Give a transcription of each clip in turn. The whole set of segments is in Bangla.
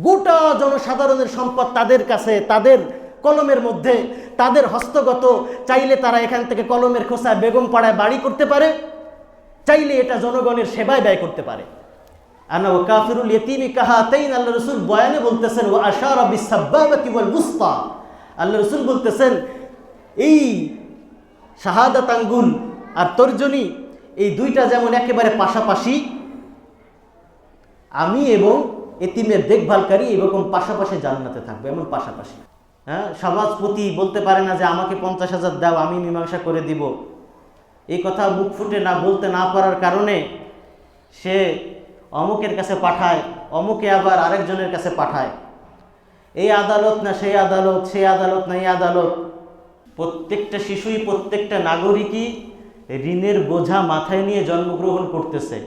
গোটা জনসাধারণের সম্পদ তাদের কাছে, তাদের কলমের মধ্যে, তাদের হস্তগত। চাইলে তারা এখান থেকে কলমের খোসা বেগম পাড়ায় বাড়ি করতে পারে, চাইলে এটা জনগণের সেবায় ব্যয় করতে পারে। আনা ওয়া কাফিরুল ইয়াতীমি কাহাতাইন, আল্লাহ রাসূল বয়ানে বলতেছেন, ওয়া আশারা বিস-সাব্বাবাতি ওয়াল বুসতা, আল্লাহ রাসূল বলতেছেন এই শাহাদাত আঙ্গুল আর তর্জনী, এই দুইটা যেমন একেবারে পাশাপাশি, আমি এবং এতিমের দেখভালকারী এরকম পাশাপাশি জান্নাতে থাকবে, এমন পাশাপাশি। হ্যাঁ, সমাজপতি বলতে পারে না যে আমাকে 50,000 দাও, আমি মীমাংসা করে দিব। এই কথা মুখ ফুটে না বলতে না পারার কারণে সে অমুকের কাছে পাঠায়, অমুকে আবার আরেকজনের কাছে পাঠায়। এই আদালত না সেই আদালত, সেই আদালত না এই আদালত। প্রত্যেকটা শিশুই, প্রত্যেকটা নাগরিকই ঋণের বোঝা মাথায় নিয়ে জন্মগ্রহণ করতেছে,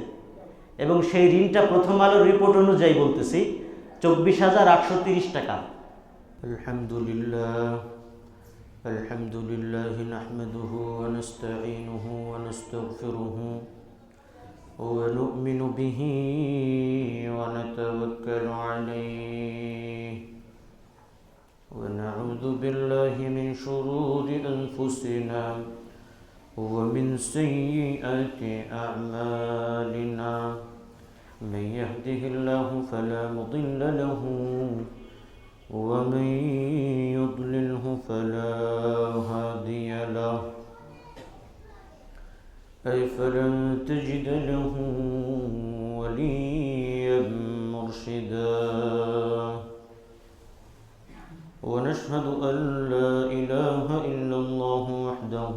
এবং সেই ঋণটা প্রথম আলোর রিপোর্ট অনুযায়ী বলতেছি 24,830 টাকা। আলহামদুলিল্লাহ, আলহামদুলিল্লাহ নাহমাদুহু ওয়া নাস্তাঈনুহু ওয়া নাস্তাগফিরুহু ওয়া নু'মিনু বিহি ওয়া নাতাওয়াক্কালু আলাইহি ওয়া নাউযু বিল্লাহি মিন শুরুরি আনফুসিনা ওয়া মিন সাইয়্যাতি আ'মালিনা। من يهده الله فلا مضل له ومن يضلله فلا هادي له أي فلن تجد له وليا مرشدا. ونشهد أن لا إله إلا الله وحده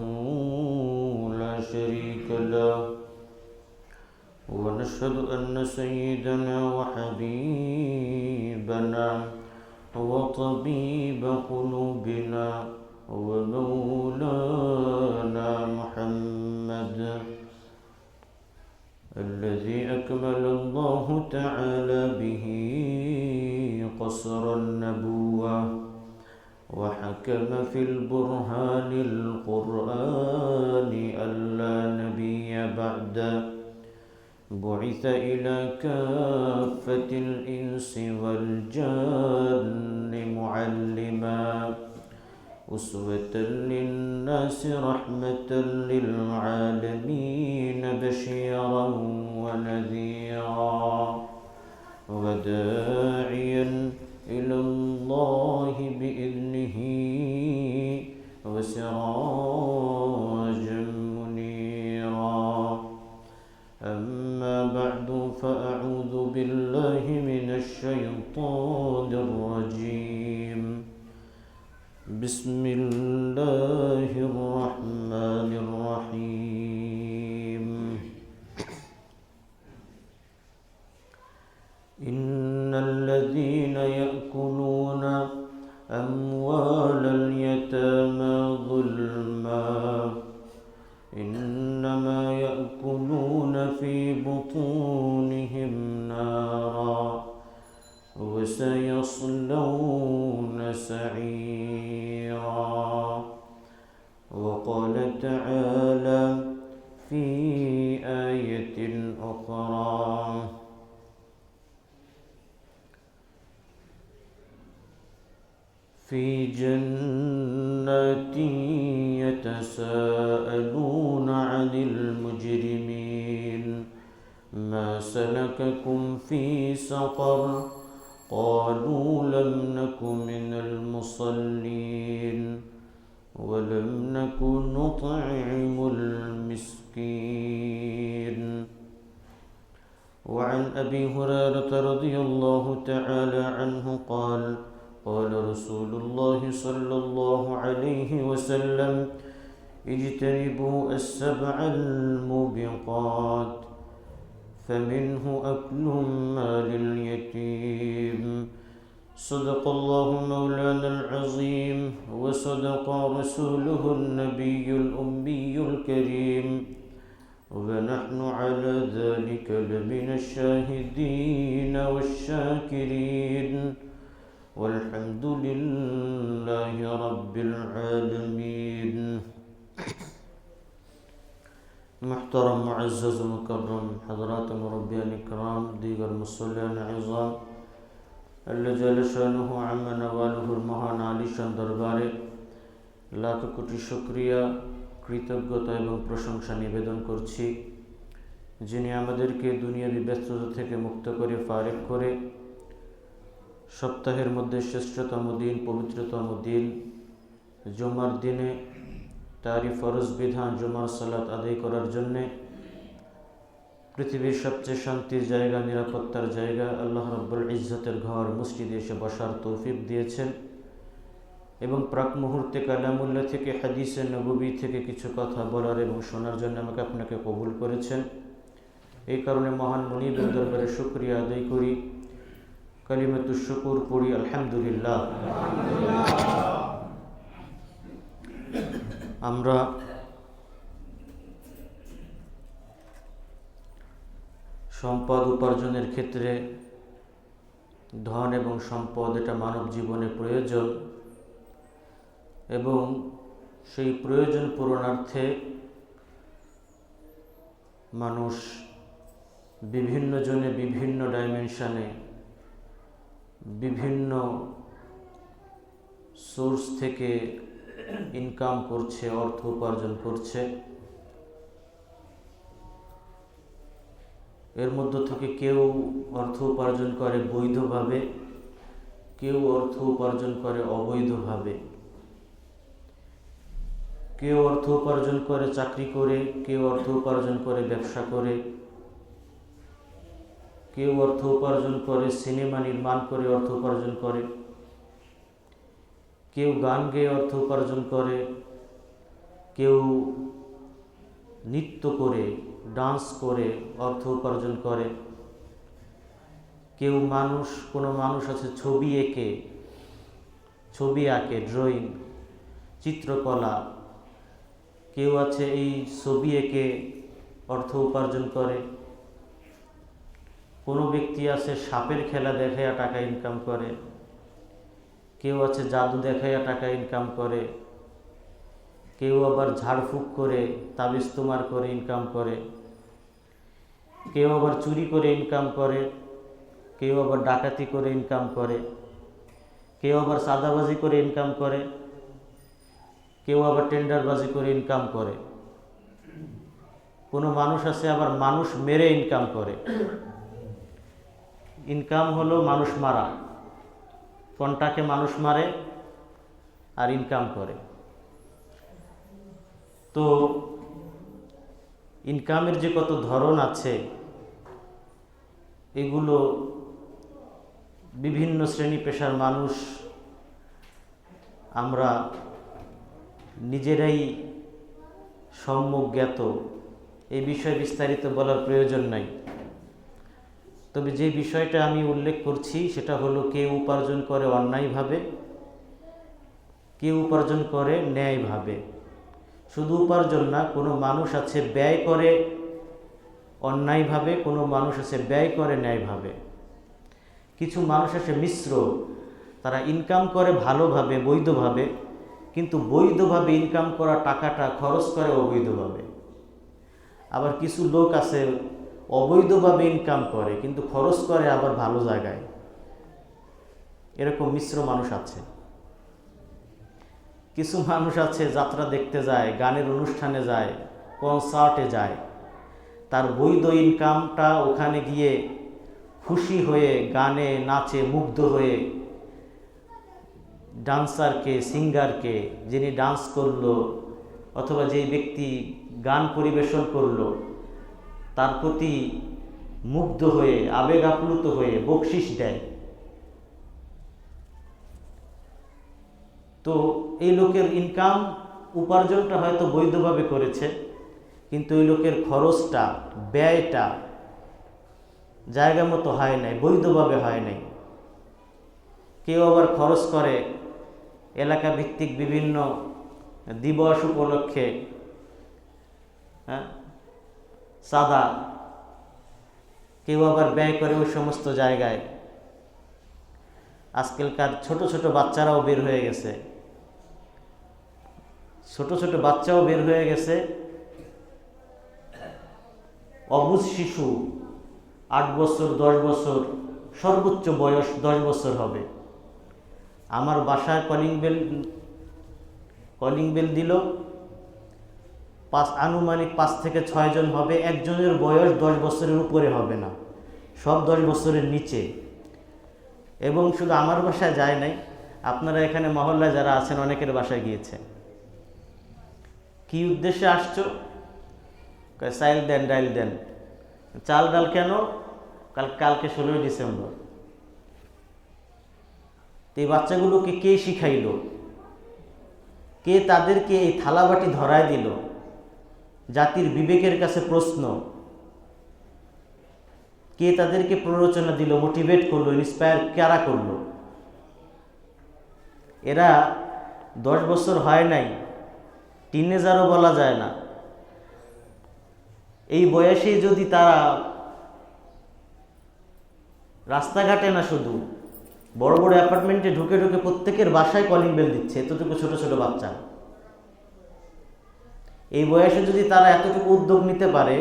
لا شريك له، ونشهد أن سيدنا وحبيبنا وطبيب قلوبنا ومولانا محمد الذي أكمل الله تعالى به قصر النبوة وحكم في البرهان القرآن ألا نبي بعده، بعث إلى كافة الإنس والجن معلما أسوة للناس رحمة للعالمين بشيرا ونذيرا وداعيا إلى الله بإذنه وسراجا منيرا. أما بعد فأعوذ بالله من الشيطان الرجيم. بسم الله الرحمن الرحيم. إن الذين يأكلون أموال اليتامى ظلما إنما يأكلون في بطونهم نارا وسيصلون سعيرا. وقال تعالى في آية أخرى: في جنات يتساءلون عن المجرمين ما سلككم في سقر قالوا لم نك من المصلين ولم نك نطعم المسكين. وعن أبي هريرة رضي الله تعالى عنه قال: قال رسول الله صلى الله عليه وسلم: اجتنبوا السبع الموبقات فمنه أكل مال اليتيم. صدق الله مولانا العظيم وصدق رسوله النبي الأمي الكريم ونحن على ذلك لمن الشاهدين والشاكرين والحمد لله رب العالمين. محترم معزز مكرم حضرات مربيان الكرام ديگر مسلمان عظام، আল্লাহ জাল্লা শানুহু আম্মা নাওয়ালুহুর মহান আলিশান দরবারে লাখ কোটি শুকরিয়া, কৃতজ্ঞতা এবং প্রশংসা নিবেদন করছি, যিনি আমাদেরকে দুনিয়াবী ব্যস্ততা থেকে মুক্ত করে ফারেক করে সপ্তাহের মধ্যে শ্রেষ্ঠতম দিন, পবিত্রতম দিন জুমার দিনে তারই ফরজ বিধান জুমার সালাত আদায় করার জন্যে পৃথিবীর সবচেয়ে শান্তির জায়গা, নিরাপত্তার জায়গা আল্লাহ রাব্বুল ইজ্জতের ঘর মসজিদে এসে বসার তৌফিক দিয়েছেন এবং প্রাক মুহূর্তে কালামুল্লাহ থেকে হাদিসে নববী থেকে কিছু কথা বলার এবং শোনার জন্য আমাকে আপনাকে কবুল করেছেন। এই কারণে মহান মুনিবের দরবারে শুকরিয়া আদায় করি, কালিমাতুশ শুকুর পড়ি আলহামদুলিল্লাহ। আমরা সম্পদ উপার্জনের ক্ষেত্রে ধন এবং সম্পদ এটা মানব জীবনে প্রয়োজন এবং সেই প্রয়োজন পূরণার্থে মানুষ বিভিন্ন জনে বিভিন্ন ডাইমেনশনে বিভিন্ন সোর্স থেকে ইনকাম করছে, অর্থ উপার্জন করছে। এর মধ্য থেকে কেউ অর্থ উপার্জন করে বৈধভাবে, কেউ অর্থ উপার্জন করে অবৈধভাবে, কেউ অর্থ উপার্জন করে চাকরি করে, কেউ অর্থ উপার্জন করে ব্যবসা করে, কেউ অর্থ উপার্জন করে সিনেমা নির্মাণ করে অর্থ উপার্জন করে, কেউ গান গেয়ে অর্থ উপার্জন করে, কেউ নৃত্য করে ডান্স করে অর্থ উপার্জন করে, কেউ কোনো মানুষ আছে ছবি আঁকে ড্রয়িং, চিত্রকলা, কেউ আছে এই ছবি এঁকে অর্থ উপার্জন করে, কোনো ব্যক্তি আছে সাপের খেলা দেখাইয়া টাকা ইনকাম করে, কেউ আছে জাদু দেখাইয়া টাকা ইনকাম করে, কেউ আবার ঝাড়ফুঁক করে তাবিজ তোমার করে ইনকাম করে, কেউ আবার চুরি করে ইনকাম করে, কেউ আবার ডাকাতি করে ইনকাম করে, কেউ আবার চাঁদাবাজি করে ইনকাম করে, কেউ আবার টেন্ডারবাজি করে ইনকাম করে, কোনো মানুষ আছে আবার মানুষ মেরে ইনকাম করে। ইনকাম হলো মানুষ মারা, কোনটাকে মানুষ মারে আর ইনকাম করে। তো ইনকামের যে কত ধরন আছে এগুলো বিভিন্ন শ্রেণী পেশার মানুষ আমরা নিজেরাই সম্যক জ্ঞাত, এই বিষয়ে বিস্তারিত বলার প্রয়োজন নাই। তবে যে বিষয়টা আমি উল্লেখ করছি সেটা হলো কেউ উপার্জন করে অন্যায়ভাবে, কেউ উপার্জন করে ন্যায়ভাবে। শুধু উপার্জন না, কোনো মানুষ আছে ব্যয় করে অন্যায়ভাবে, কোনো মানুষ আছে ব্যয় করে ন্যায়ভাবে, কিছু মানুষ আছে মিশ্র, তারা ইনকাম করে ভালোভাবে বৈধভাবে, কিন্তু বৈধভাবে ইনকাম করা টাকাটা খরচ করে অবৈধভাবে। আবার কিছু লোক আছে অবৈধভাবে ইনকাম করে কিন্তু খরচ করে আবার ভালো জায়গায়। এরকম মিশ্র মানুষ আছে। কিছু মানুষ আছে যাত্রা দেখতে যায়, গানের অনুষ্ঠানে যায়, কনসার্টে যায়, তার বৈধ ইনকামটা ওখানে গিয়ে খুশি হয়ে গানে নাচে মুগ্ধ হয়ে ডান্সারকে, সিঙ্গারকে, যিনি ডান্স করলো অথবা যেই ব্যক্তি গান পরিবেশন করলো তার প্রতি মুগ্ধ হয়ে আবেগ আপ্লুত হয়ে বকশিশ দেয়। তো এই লোকের ইনকাম উপার্জনটা হয়তো বৈধভাবে করেছে, কিন্তু এই লোকের খরচটা, ব্যয়টা জায়গা মতো হয় নাই, বৈধভাবে হয় নাই। কেউ আবার খরচ করে এলাকা ভিত্তিক বিভিন্ন দিবস উপলক্ষে চাঁদা, কেউ আবার ব্যয় করে ওই সমস্ত জায়গায়। আজকালকার ছোট ছোট বাচ্চারাও বের হয়ে গেছে, অবুঝ শিশু 8 বছর 10 বছর সর্বোচ্চ বয়স 10 বছর হবে। আমার বাসায় কলিং বেল দিল, আনুমানিক 5 থেকে 6 জন হবে। একজনের বয়স 10 বছরের উপরে হবে না, সব 10 বছরের নিচে। এবং শুধু আমার বাসায় যায় নাই, আপনারা এখানে মহল্লায় যারা আছেন অনেকের বাসায় গিয়েছে। কি উদ্দেশ্যে আসছো? চাল দেন, ডাল দেন। চাল ডাল কেন? কালকে 16 ডিসেম্বর। তো এই বাচ্চাগুলোকে কে শিখাইল? কে তাদেরকে এই থালাবাটি ধরায় দিল? জাতির বিবেকের কাছে প্রশ্ন। কে তাদেরকে প্ররোচনা দিল, মোটিভেট করলো, ইন্সপায়ার কারা করলো? এরা 10 বছর হয় নাই, টিনেজারও বলা যায় না। এই বয়সে যদি তারা রাস্তাঘাটে না, শুধু বড় বড় অ্যাপার্টমেন্টে ঢুকে ঢুকে প্রত্যেকের বাসায় কলিং বেল দিচ্ছে, এতটুকু ছোট ছোট বাচ্চা। এই বয়সে যদি তারা এতটুকু উদ্যোগ নিতে পারে,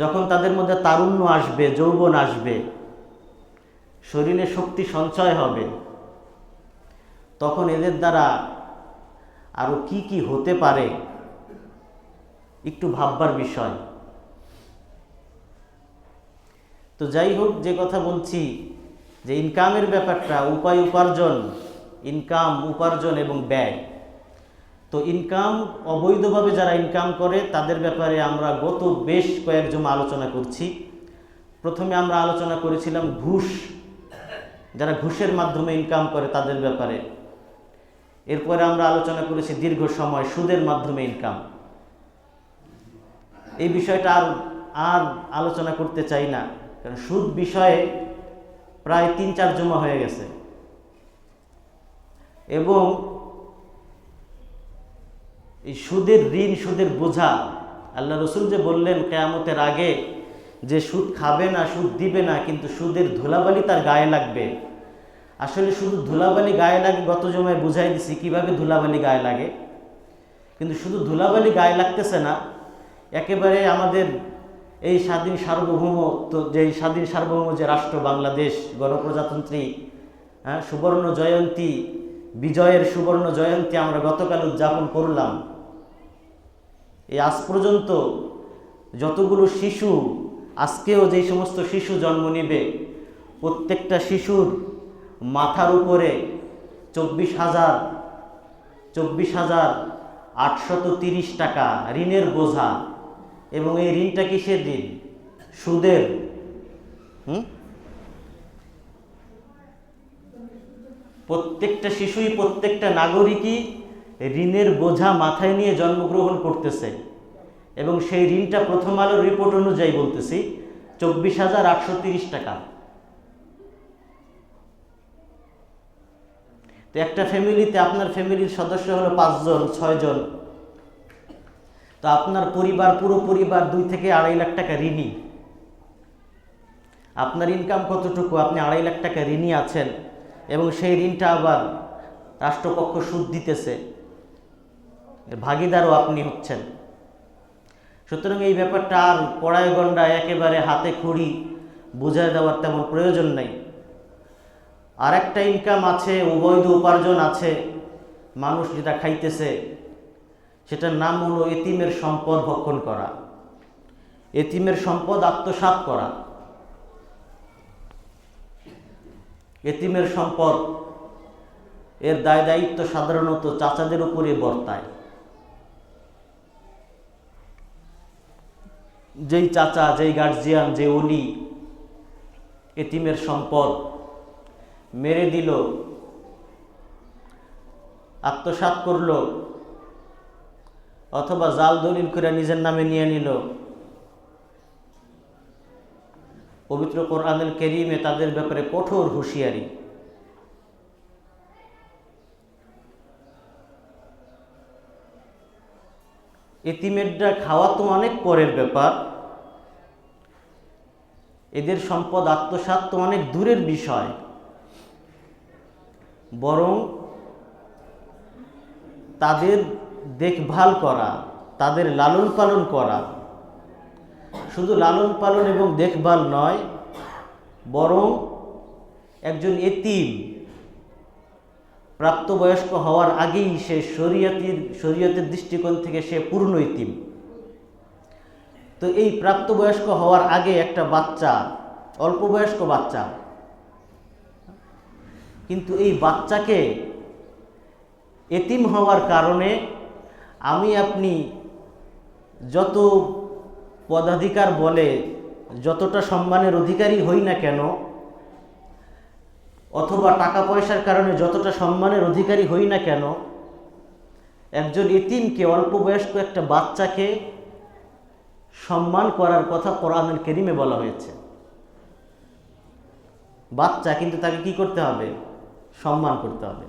যখন তাদের মধ্যে তারুণ্য আসবে, যৌবন আসবে, শরীরে শক্তি সঞ্চয় হবে, তখন এদের দ্বারা আরো কি কি হতে পারে একটু ভাববার বিষয়। তো যাই হোক, যে কথা বলছি যে ইনকামের ব্যাপারটা, উপার্জন এবং ব্যয়। তো ইনকাম, অবৈধভাবে যারা ইনকাম করে তাদের ব্যাপারে আমরা গত বেশ কয়েক জমা আলোচনা করছি। প্রথমে আমরা আলোচনা করেছিলাম ঘুষ, যারা ঘুষের মাধ্যমে ইনকাম করে তাদের ব্যাপারে। এরপরে আমরা আলোচনা করেছি দীর্ঘ সময় সুদের মাধ্যমে ইনকাম। এই বিষয়টা আর আলোচনা করতে চাই না, কারণ সুদ বিষয়ে প্রায় 3-4 জমা হয়ে গেছে। এবং এই সুদের ঋণ, সুদের বোঝা, আল্লাহ রসুল যে বললেন কিয়ামতের আগে যে সুদ খাবে না, সুদ দিবে না, কিন্তু সুদের ধুলাবালি তার গায়ে লাগবে। আসলে শুধু ধুলাবালি গায়ে লাগে, গত জমায় বুঝাই দিছি কিভাবে ধুলাবালি গায়ে লাগে। কিন্তু শুধু ধুলাবালি গায়ে লাগতেছে না, একেবারে আমাদের এই স্বাধীন সার্বভৌম যে রাষ্ট্র বাংলাদেশ, গণপ্রজাতন্ত্রী, সুবর্ণ জয়ন্তী, বিজয়ের সুবর্ণ জয়ন্তী আমরা গতকাল উদযাপন করলাম। এই আজ পর্যন্ত যতগুলো শিশু, আজকেও যে সমস্ত শিশু জন্ম নেবে, প্রত্যেকটা শিশুর মাথার উপরে 24,830 টাকা ঋণের বোঝা। এবং এই ঋণটা কিসের ঋণ? সুদের। প্রত্যেকটা শিশুই, প্রত্যেকটা নাগরিকই ঋণের বোঝা মাথায় নিয়ে জন্মগ্রহণ করতেছে। এবং সেই ঋণটা প্রথম আলোর রিপোর্ট অনুযায়ী বলতেছি 24,830 টাকা। তো একটা ফ্যামিলিতে, আপনার ফ্যামিলির সদস্য হলো 5 জন 6 জন, তো আপনার পুরো পরিবার 2 থেকে 2.5 লাখ টাকা ঋণী। আপনার ইনকাম কতটুকু? আপনি 2.5 লাখ টাকা ঋণী আছেন, এবং সেই ঋণটা আবার রাষ্ট্রপক্ষ সুদ দিতেছে, ভাগিদারও আপনি হচ্ছেন। সুতরাং এই ব্যাপারটা আর কড়াই গন্ডা একেবারে হাতে খড়ি বুঝাই দেওয়ার তেমন প্রয়োজন নেই। আর একটা ইনকাম আছে, অবৈধ উপার্জন আছে, মানুষ যেটা খাইতেছে, সেটার নাম হলো এতিমের সম্পদ ভক্ষণ করা, এতিমের সম্পদ আত্মসাৎ করা। এতিমের সম্পদ এর দায় দায়িত্ব সাধারণত চাচাদের উপরে বর্তায়। যেই চাচা, যেই গার্জিয়ান, যে ওলি এতিমের সম্পদ মেরে দিল, আত্মসাৎ করলো, অথবা জাল দলিল করে নিজের নামে নিয়ে নিল, পবিত্র কোরআনুল কারীমে তাদের ব্যাপারে কঠোর হুঁশিয়ারি। এতিমেরটা খাওয়া তো অনেক পরের ব্যাপার, এদের সম্পদ আত্মসাৎ তো অনেক দূরের বিষয়, বরং তাদের দেখভাল করা, তাদের লালন পালন করা, শুধু লালন পালন এবং দেখভাল নয়, বরং একজন এতিম প্রাপ্তবয়স্ক হওয়ার আগেই সে শরীয়তের দৃষ্টিকোণ থেকে সে পূর্ণ এতিম। তো এই প্রাপ্তবয়স্ক হওয়ার আগে একটা বাচ্চা, অল্পবয়স্ক বাচ্চা, কিন্তু এই বাচ্চাকে এতিম হওয়ার কারণে আমি আপনি যত পদাধিকার বলে যতটা সম্মানের অধিকারী হই না কেন, অথবা টাকা পয়সার কারণে যতটা সম্মানের অধিকারী হই না কেন, একজন এতিমকে, অল্পবয়স্ক একটা বাচ্চাকে সম্মান করার কথা কোরআনুল কারীমে বলা হয়েছে। বাচ্চা, কিন্তু তাকে কি করতে হবে? সম্মান করতে হবে।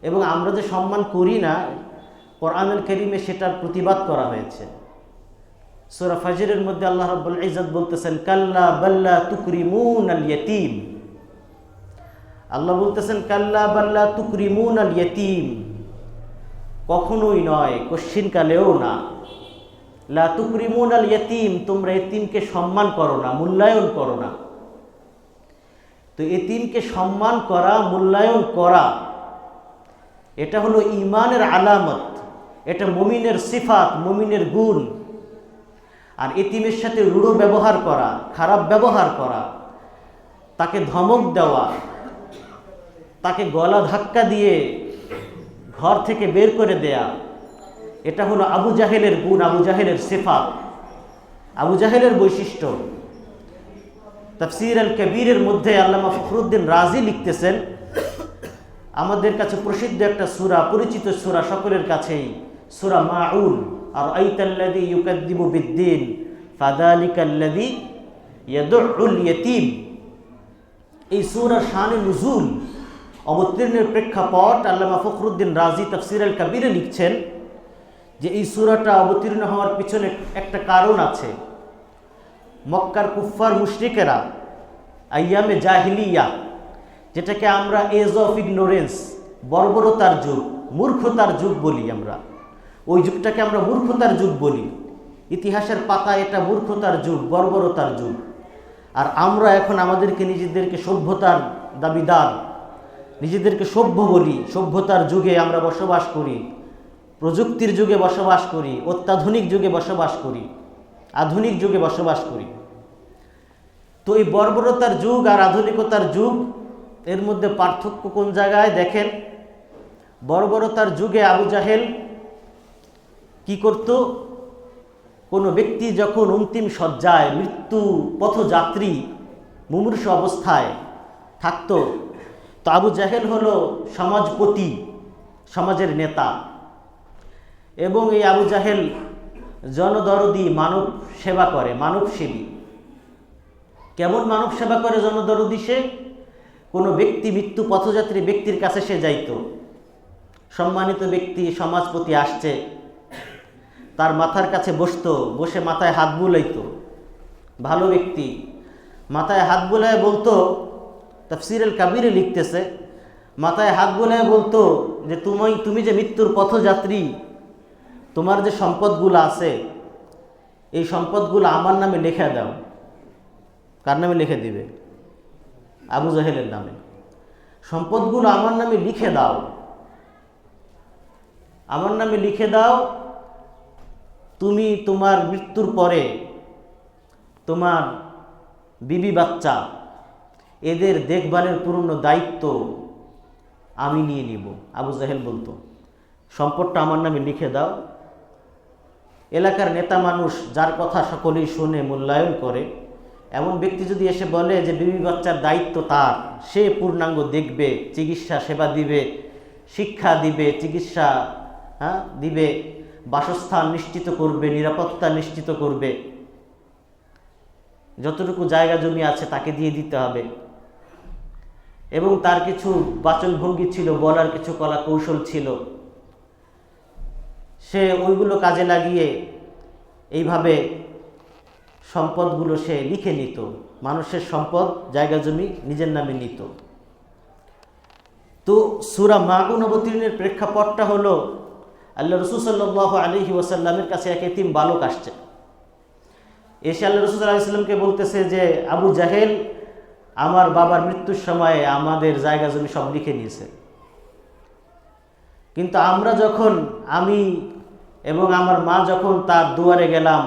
এবং আমরা যে সম্মান করি না, কোরআনুল কারীমে সেটার প্রতিবাদ করা হয়েছে। সূরা ফাজরের মধ্যে আল্লাহ রাব্বুল ইজ্জত বলতেছেন, কাল্লা বাল্লা তুকরিমুনাল ইয়াতীম। আল্লাহ বলতেছেন, কাল্লা বাল্লা তুকরিমুনাল ইয়াতীম, কখনোই নয়, কশ্চিনকালেও না। লা তুকরিমুনাল ইয়াতীম, তোমরা এতিমকে সম্মান করো না, মূল্যায়ন করো না। তো এতিমকে সম্মান করা, মূল্যায়ন করা, এটা হলো ঈমানের আলামত, এটা মুমিনের সিফাত, মুমিনের গুণ। আর এতিমের সাথে রূঢ় ব্যবহার করা, খারাপ ব্যবহার করা, তাকে ধমক দেওয়া, তাকে গলা ধাক্কা দিয়ে ঘর থেকে বের করে দেয়া, এটা হলো আবু জাহেলের গুণ, আবু জাহেলের সিফাত, আবু জাহেলের বৈশিষ্ট্য। তাফসীর আল কবীরের মধ্যে আল্লামা ফখরুদ্দিন রাজি লিখতেছেন, আমাদের কাছে প্রসিদ্ধ একটা সূরা, পরিচিত সূরা সকলের কাছেই, সূরা মাউন। আর আইতাল্লাযী ইউকাযযিবু বিদ্দীন ফাযালিকাল্লাযী ইয়াদউল ইয়াতীম। এই সূরার শানে নুজুল, অবতীর্ণের প্রেক্ষাপট আল্লামা ফখরুদ্দিন রাজি তাফসীর আল কবীরে লিখছেন যে এই সূরাটা অবতীর্ণ হওয়ার পিছনে একটা কারণ আছে। মক্কার কুফফার মুশরিকেরা আইয়ামে জাহিলিয়া, যেটাকে আমরা এজ অফ ইগনোরেন্স, বর্বরতার যুগ, মূর্খতার যুগ বলি আমরা, ওই যুগটাকে আমরা মূর্খতার যুগ বলি। ইতিহাসের পাতায় এটা মূর্খতার যুগ, বর্বরতার যুগ। আর আমরা এখন আমাদেরকে নিজেদেরকে সভ্যতার দাবিদার, নিজেদেরকে সভ্য বলি। সভ্যতার যুগে আমরা বসবাস করি, প্রযুক্তির যুগে বসবাস করি, অত্যাধুনিক যুগে বসবাস করি, আধুনিক যুগে বসবাস করি। তো এই বর্বরতার যুগ আর আধুনিকতার যুগ, এর মধ্যে পার্থক্য কোন জায়গায় দেখেন? বর্বরতার যুগে আবু জাহেল কি করত? কোনো ব্যক্তি যখন অন্তিম শয্যায়, মৃত্যু পথযাত্রী, মুমূর্ষ অবস্থায় থাকতো, তো আবু জাহেল হলো সমাজপতি, সমাজের নেতা। এবং এই আবু জাহেল জনদরদি, মানব সেবা করে, মানবসেবী। কেমন মানব সেবা করে জনদরদি সে? কোনো ব্যক্তি, মৃত্যু পথযাত্রী ব্যক্তির কাছে সে যাইত, সম্মানিত ব্যক্তি, সমাজপতি আসছে, তার মাথার কাছে বসতো, বসে মাথায় হাত বুলাইতো। ভালো ব্যক্তি মাথায় হাত বুলায় বলতো, তাফসীর আল কবীরে লিখতেছে, মাথায় হাত বুলায় বলতো যে তুমি যে মৃত্যুর পথযাত্রী, তোমার যে সম্পদগুলো আছে, এই সম্পদগুলো আমার নামে লিখে দাও। কার নামে লিখে দিবে? আবু জাহেলের নামে। সম্পদগুলো আমার নামে লিখে দাও, আমার নামে লিখে দাও। তুমি তোমার মৃত্যুর পরে তোমার বিবি বাচ্চা, এদের দেখভালের পূর্ণ দায়িত্ব আমি নিয়ে নিব। আবু জাহেল বলতো, সম্পদটা আমার নামে লিখে দাও। এলাকার নেতা মানুষ, যার কথা সকলেই শুনে, মূল্যায়ন করে, এমন ব্যক্তি যদি এসে বলে যে বিবি বাচ্চার দায়িত্ব তার, সে পূর্ণাঙ্গ দেখবে, চিকিৎসা সেবা দিবে, শিক্ষা দিবে, চিকিৎসা দিবে, বাসস্থান নিশ্চিত করবে, নিরাপত্তা নিশ্চিত করবে, যতটুকু জায়গা জমি আছে তাকে দিয়ে দিতে হবে। এবং তার কিছু বাচনভঙ্গি ছিল, বলার কিছু কলা কৌশল ছিল, সে ওইগুলো কাজে লাগিয়ে এইভাবে সম্পদগুলো সে লিখে নিত, মানুষের সম্পদ, জায়গা জমি নিজের নামে নিত। তো সূরা মাউন অবতীর্ণের প্রেক্ষাপটটা হলো, আল্লাহ রাসূল সাল্লাল্লাহু আলাইহি ওয়াসাল্লামের কাছে এক এতিম বালক আসছে। এসে আল্লাহ রাসূল সাল্লাল্লাহু আলাইহি ওয়াসাল্লামকে বলতেছে যে আবু জাহেল আমার বাবার মৃত্যুর সময়ে আমাদের জায়গা জমি সব লিখে নিয়েছে। কিন্তু আমরা যখন, আমি এবং আমার মা যখন তার দুয়ারে গেলাম,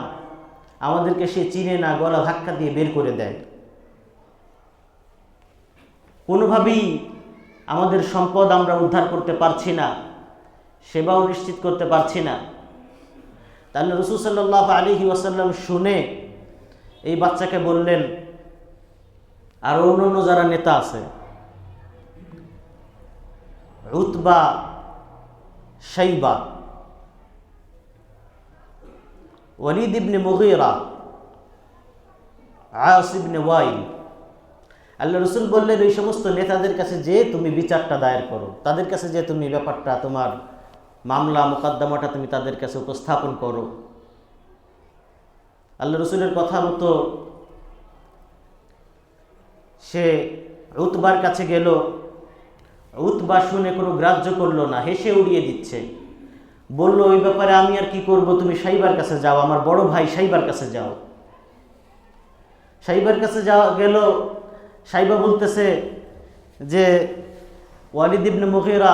আমাদেরকে সে চিনে না, গলা ধাক্কা দিয়ে বের করে দেয়। কোনোভাবেই আমাদের সম্পদ আমরা উদ্ধার করতে পারছি না, সেবাও নিশ্চিত করতে পারছি না। তাহলে রাসূল সাল্লাল্লাহু আলাইহি ওয়াসাল্লাম শুনে এই বাচ্চাকে বললেন, আর অন্যান্য যারা নেতা আছে, উতবা, শাইবা, ওয়ালিদ ইবনে মুগীরা, আস ইবনে ওয়াইল, আল্লাহ রসুল বললেন ওই সমস্ত নেতাদের কাছে যে তুমি বিচারটা দায়ের করো, তাদের কাছে যে তুমি ব্যাপারটা, তোমার মামলা মোকদ্দমাটা তুমি তাদের কাছে উপস্থাপন করো। আল্লাহ রসুলের কথা মতো সে উতবার কাছে গেল। উতবা শুনে কোনো গ্রাহ্য করলো না, হেসে উড়িয়ে দিচ্ছে। বলল, ওই ব্যাপারে আমি আর কি করব, তুমি সাইবার কাছে যাও, আমার বড় ভাই সাইবার কাছে যাও। সাইবার কাছে যাওয়া গেল। সাইবা বলতেছে যে ওয়ালিদ ইবনে মুগীরা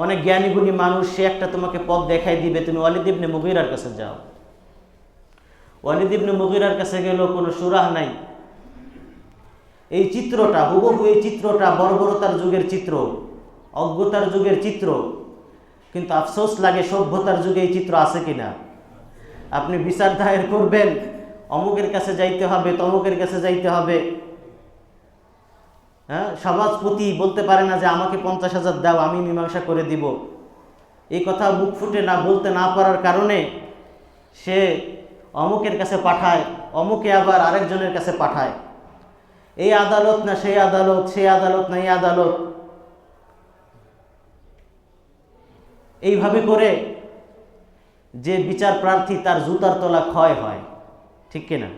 অনেক জ্ঞানী গুণী মানুষ, সে একটা তোমাকে পথ দেখাই দিবে, তুমি ওয়ালিদ ইবনে মুগীরার কাছে যাও। ওয়ালিদ ইবনে মুগীরার কাছে গেল, কোনো সুরাহ নাই। এই চিত্রটা হুবহু, এই চিত্রটা বর্বরতার যুগের চিত্র, অজ্ঞতার যুগের চিত্র। কিন্তু আফসোস লাগে সভ্যতার যুগে এই চিত্র আছে কিনা। আপনি বিচার দায়ের করবেন, অমুকের কাছে যাইতে হবে, তমুকের কাছে যাইতে হবে। হ্যাঁ, সমাজপতি বলতে পারে না যে আমাকে 50,000 দাও, আমি মীমাংসা করে দিব। এই কথা মুখ ফুটে না বলতে না পারার কারণে সে অমুকের কাছে পাঠায়, অমুকে আবার আরেকজনের কাছে পাঠায়। এই আদালত না সেই আদালত, সেই আদালত না এই আদালত, এইভাবে করে যে বিচার প্রার্থী তার জুতার তলা ক্ষয় হয়, ঠিক কিনা?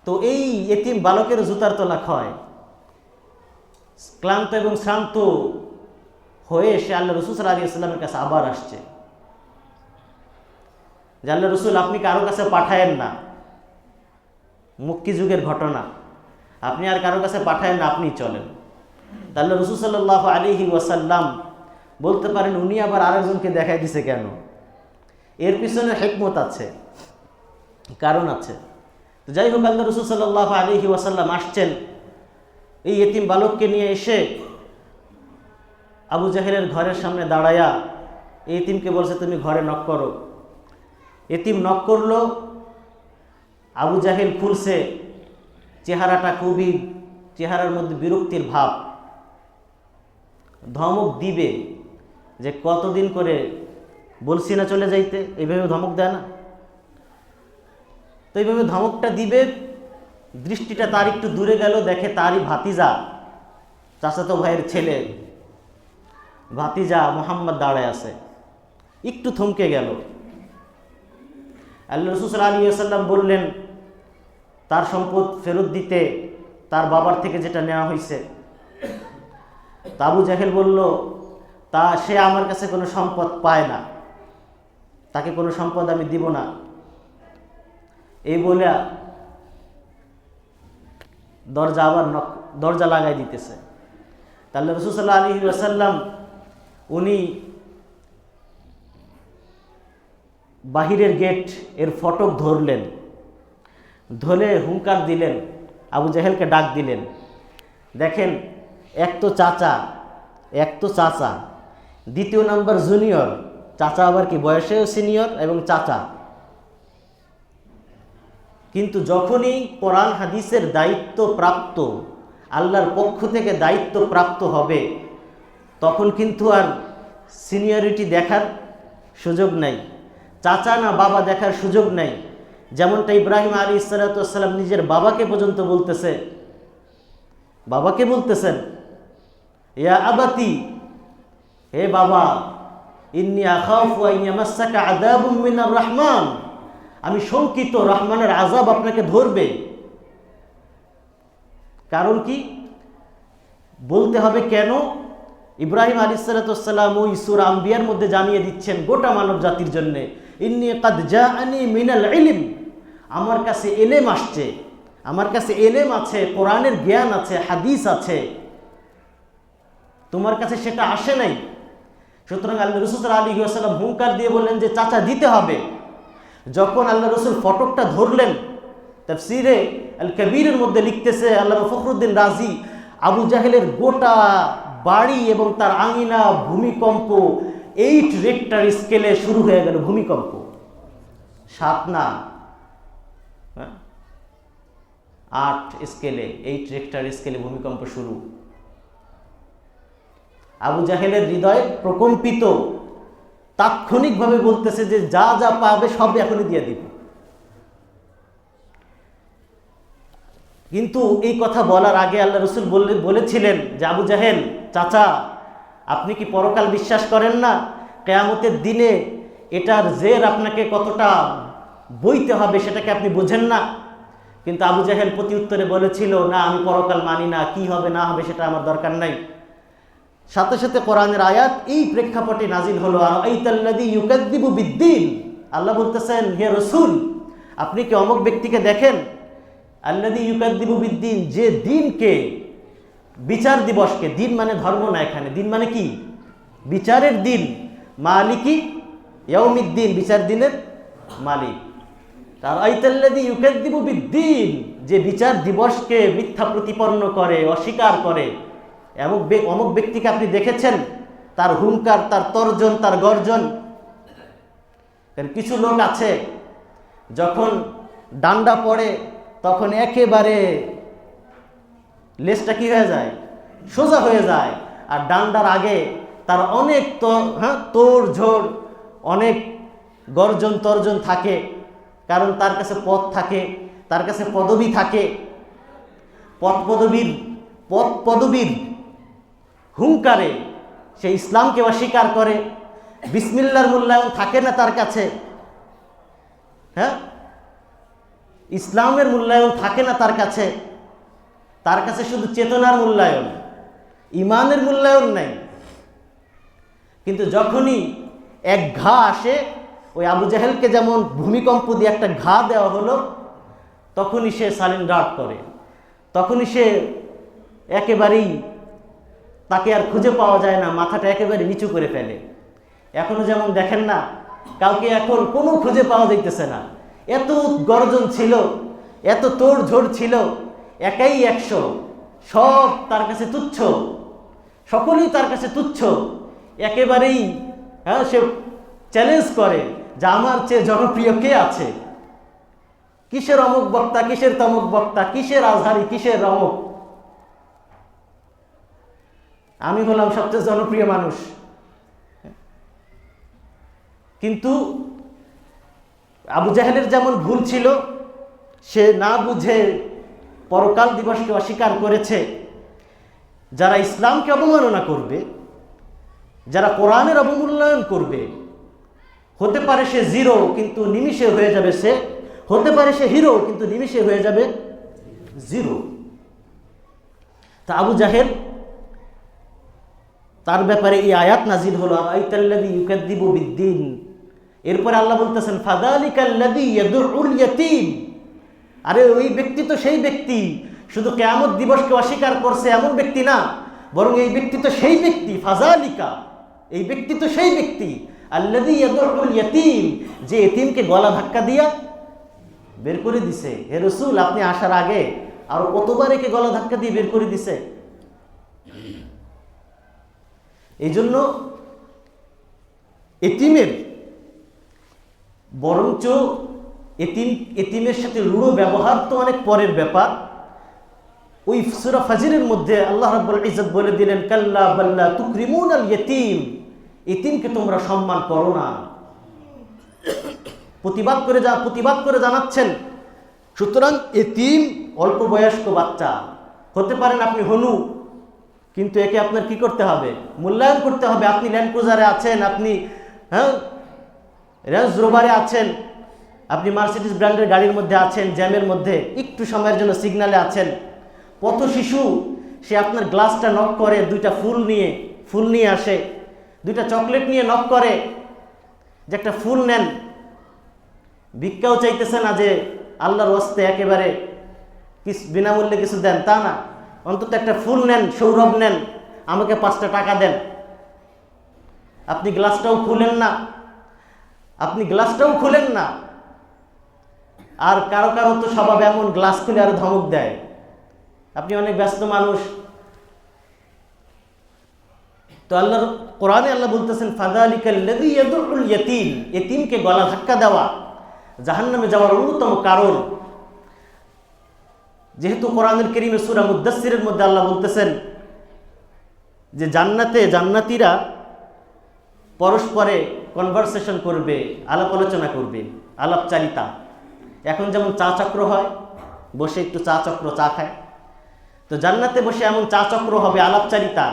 তো এই এতিম বালকের জুতার তলা ক্ষয়। ক্লান্ত এবং শ্রান্ত হয়ে সে আল্লাহ রসুল সাল্লাল্লাহু আলাইহি ওয়াসাল্লামের কাছে আবার আসছে যে আল্লাহ রসুল, আপনি কারো কাছে পাঠায়েন না, মক্কি যুগের ঘটনা, আপনি আর কারো কাছে পাঠায়েন না, আপনি চলেন। আল্লাহ রসুল সাল্লাল্লাহু আলাইহি ওয়াসাল্লাম বলতে পারেন, উনি আবার আরেকজনকে দেখাই দিছে কেন? এর পিছনে হিকমত আছে, কারণ আছে। তো যাই হোক, আল্লাহ রসুল সাল্লাল্লাহু আলাইহি ওয়াসাল্লাম আসছেন। এই এতিম বালককে নিয়ে এসে আবু জাহেলের ঘরের সামনে দাঁড়ায়া এই এতিমকে বলছে, তুমি ঘরে নক করো। এতিম নক করলো। আবু জাহেল খুলছে, চেহারাটা খুবই, চেহারার মধ্যে বিরক্তির ভাব। ধমক দিবে যে কতদিন করে বলছি না চলে যাইতে, এইভাবে ধমক দেয় না? তো এইভাবে ধমকটা দিবে। দৃষ্টিটা তার একটু দূরে গেল, দেখে তারই ভাতিজা, চাচাতো ভাইয়ের ছেলে ভাতিজা মুহাম্মদ দাঁড়ায় আছে। একটু থমকে গেল। আল্লাহ রাসূল সাল্লাল্লাহু আলাইহি ওয়াসাল্লাম বললেন তার সম্পদ ফেরত দিতে, তার বাবার থেকে যেটা নেওয়া হয়েছে। আবু জাহেল বলল, তা সে আমার কাছে কোনো সম্পদ পায় না, তাকে কোনো সম্পদ আমি দিব না। এই বলে দরজা লাগাই দিতেছে। তাহলে রাসূল সাল্লাল্লাহু আলাইহি ওয়াসাল্লাম উনি বাহিরের গেট এর ফটক ধরলেন, ধরে হুঙ্কার দিলেন, আবু জাহেলকে ডাক দিলেন। দেখেন, এক তো চাচা, দ্বিতীয় নাম্বার জুনিয়র। চাচা আবার কি বয়সেও সিনিয়র এবং চাচা। কিন্তু যখনই কোরআন হাদিসের দায়িত্ব প্রাপ্ত, আল্লাহর পক্ষ থেকে দায়িত্ব প্রাপ্ত হবে, তখন কিন্তু আর সিনিয়রিটি দেখার সুযোগ নাই, চাচা না বাবা দেখার সুযোগ নাই। যেমনটা ইব্রাহিম আলাইহিস সালাতু ওয়াস সালাম নিজের বাবাকে পর্যন্ত বলতেছেন, ইয়া আবাতি, হে বাবা, ইন্নী আখাফু আন ইয়ামাসসাকা আযাবুম মিনার রহমান, আমি শঙ্কিত রহমানের আযাব আপনাকে ধরবে। কারণ কি বলতে হবে? কেন? ইব্রাহিম আলাইহিস সালাতু ওয়াস সালাম ওই সূরা আম্বিয়ার মধ্যে জানিয়ে দিচ্ছেন গোটা মানব জাতির জন্য, ইন্নী কাদ জাআনি মিনাল ইলম, আমার কাছে ইলম আসছে, আমার কাছে এলেম আছে, কোরআনের জ্ঞান আছে, হাদিস আছে, তোমার কাছে সেটা আসে নাই। সুতরাং আল্লাহ রসুল সাল্লাল্লাহু আলাইহি ওয়াসাল্লাম হুঙ্কার দিয়ে বললেন যে চাচা দিতে হবে। যখন আল্লাহ রসুল ফটকটা ধরলেন, তাফসীরে আল কবীরের মধ্যে লিখতেছে আল্লামা ফখরুদ্দিন রাজি, আবু জাহেলের গোটা বাড়ি এবং তার আঙিনা ভূমিকম্প 8 রেক্টার স্কেলে শুরু হয়ে গেল। ভূমিকম্প 7 না 8 স্কেলে, 8 রেক্টার স্কেলে ভূমিকম্প শুরু। আবু জাহেলের হৃদয় প্রকম্পিত, তাৎক্ষণিকভাবে বলতেছে যে যা যা পাবে সব এখনই দিয়ে দিব। কিন্তু এই কথা বলার আগে আল্লাহ রসুল বলেছিলেন যে আবু জাহেল চাচা, আপনি কি পরকাল বিশ্বাস করেন না? কিয়ামতের দিনে এটার জের আপনাকে কতটা বইতে হবে সেটাকে আপনি বোঝেন না? কিন্তু আবু জাহেল প্রতি উত্তরে বলেছিল, না আমি পরকাল মানি না, কি হবে না হবে সেটা আমার দরকার নাই। সাথে সাথে কোরআনের আয়াত এই প্রেক্ষাপটে নাজিল হলো, আরাইতাল্লাযী ইউকাযযিবু বিদ্দীন। আল্লাহ বলতেছেন, হে রাসূল, আপনি কি অমুক ব্যক্তিকে দেখেন, আল্লাযী ইউকাযযিবু বিদ্দীন, যে দিনকে, বিচার দিবসকে, দিন মানে ধর্ম না, এখানে দিন মানে কি? বিচারের দিন, মালিকি ইয়াউমিদ্দিন, বিচার দিনের মালিক। আরাইতাল্লাযী ইউকাযযিবু বিদ্দীন, যে বিচার দিবসকে মিথ্যা প্রতিপন্ন করে, অস্বীকার করে, অমুক ব্যক্তিকে আপনি দেখেছেন? তার হুঙ্কার, তার তর্জন, তার গর্জন। কিছু লোক আছে যখন ডান্ডা পড়ে তখন একেবারে লেজটা কি হয়ে যায়? সোজা হয়ে যায়। আর ডান্ডার আগে তার অনেক তোড় ঝোড়, অনেক গর্জন তর্জন থাকে, কারণ তার কাছে পদ থাকে, তার কাছে পদবি থাকে। পদপদবীর হুঙ্কারে সে ইসলামকে অস্বীকার করে। বিসমিল্লাহর মূল্যায়ন থাকে না তার কাছে, ইসলামের মূল্যায়ন থাকে না তার কাছে। তার কাছে শুধু চেতনার মূল্যায়ন, ইমানের মূল্যায়ন নাই। কিন্তু যখনই এক ঘা আসে, ওই আবু জাহেলকে যেমন ভূমিকম্প দিয়ে একটা ঘা দেওয়া হলো, তখনই সে সারেন্ডার করে, তখনই সে একেবারেই, তাকে আর খুঁজে পাওয়া যায় না, মাথাটা একেবারে নিচু করে ফেলে। এখনো যেমন দেখেন না, কাউকে এখন কোনো খুঁজে পাওয়া যাইতেছে না। এত গর্জন ছিল, এত তোড় ঝোড় ছিল, একাই 100, সব তার কাছে তুচ্ছ, সকলেই তার কাছে তুচ্ছ। একেবারেই সে চ্যালেঞ্জ করে যে আমার চেয়ে জনপ্রিয় কে আছে? কিসের অমুক বক্তা, কিসের তমুক বক্তা, কিসের আজহারি, কিসের রমক, আমি হলাম সবচেয়ে জনপ্রিয় মানুষ। কিন্তু আবু জাহেলের যেমন ভুল ছিল, সে না বুঝে পরকাল দিবসকে অস্বীকার করেছে। যারা ইসলামকে অবমাননা করবে, যারা কোরআনের অবমূল্যায়ন করবে, হতে পারে সে জিরো কিন্তু নিমিষে হয়ে যাবে সে, হতে পারে সে হিরো কিন্তু নিমিষে হয়ে যাবে জিরো। তা আবু জাহেল, তার ব্যাপারে এই আয়াত নাজিল হলো, আরাইতাল্লাযী ইউকাযযিবু বিদ্দীন। এরপরে আল্লাহ বলতেছেন, ফাযালিকাল্লাযী ইয়াদউল ইয়াতীম। আরে ওই ব্যক্তি তো সেই ব্যক্তি, শুধু কিয়ামত দিবসকে অস্বীকার করছে এমন ব্যক্তি না, বরং এই ব্যক্তি তো সেই ব্যক্তি, ফাযালিকা, এই ব্যক্তি তো সেই ব্যক্তি, আল্লাযী ইয়াদউল ইয়াতীম, যে এতিমকে গলা ধাক্কা দিয়া বের করে দিছে। হে রাসূল, আপনি আসার আগে আর কতবার একে গলা ধাক্কা দিয়ে বের করে দিছে। এই জন্য এতিমের বরঞ্চ এতিমের সাথে রূঢ় ব্যবহার তো অনেক পরের ব্যাপার। ওই সূরা ফাজরের মধ্যে আল্লাহ রাব্বুল ইজ্জত বলে দিলেন, কাল্লা বাল্লা তুকরিমুনাল ইয়াতীম, এতিমকে তোমরা সম্মান করো না। প্রতিবাদ করে জানাচ্ছেন। সুতরাং এতিম অল্প বয়স্ক বাচ্চা হতে পারেন, আপনি হনু, কিন্তু একে আপনার কি করতে হবে? মূল্যায়ন করতে হবে। আপনি ল্যান্ড ক্রুজারে আছেন, আপনি রেঞ্জ রোভারে আছেন, আপনি মার্সিডিজ ব্র্যান্ডের গাড়ির মধ্যে আছেন, জ্যামের মধ্যে একটু সময়ের জন্য সিগনালে আছেন। পথ শিশু, সে আপনার গ্লাসটা নক করে, দুইটা ফুল নিয়ে আসে, দুইটা চকলেট নিয়ে নক করে যে একটা ফুল নেন। ভিক্ষাও চাইতেছে না যে আল্লাহর ওয়াস্তে একেবারে বিনামূল্যে কিছু দেন তা না, অন্তত একটা ফুল নেন, সৌরভ নেন, আমাকে 5টা টাকা দেন। আপনি গ্লাসটাও খুলেন না, আর কারো কারো তো স্বভাব এমন, গ্লাস খুলে আর ধমক দেয়। আপনি অনেক ব্যস্ত মানুষ, তো আল্লাহর কোরআনে আল্লাহ বলতেছেন ফাযালিকাল্লাযী ইয়াদুল ইয়াতীম, এতিমকে গলা ধাক্কা দেওয়া জাহান্নামে যাওয়ার অন্যতম কারণ। যেহেতু কোরআনুল কারীমে সূরা মুদ্দাসসিরের মধ্যে আল্লাহ বলতেছেন যে জান্নাতীরা পরস্পরে কনভারসেশন করবে, আলাপ আলোচনা করবে, আলাপচারিতা। এখন যেমন চা চক্র হয়, বসে একটু চা খায়, তো জান্নাতে বসে এমন চা চক্র হবে, আলাপচারিতা।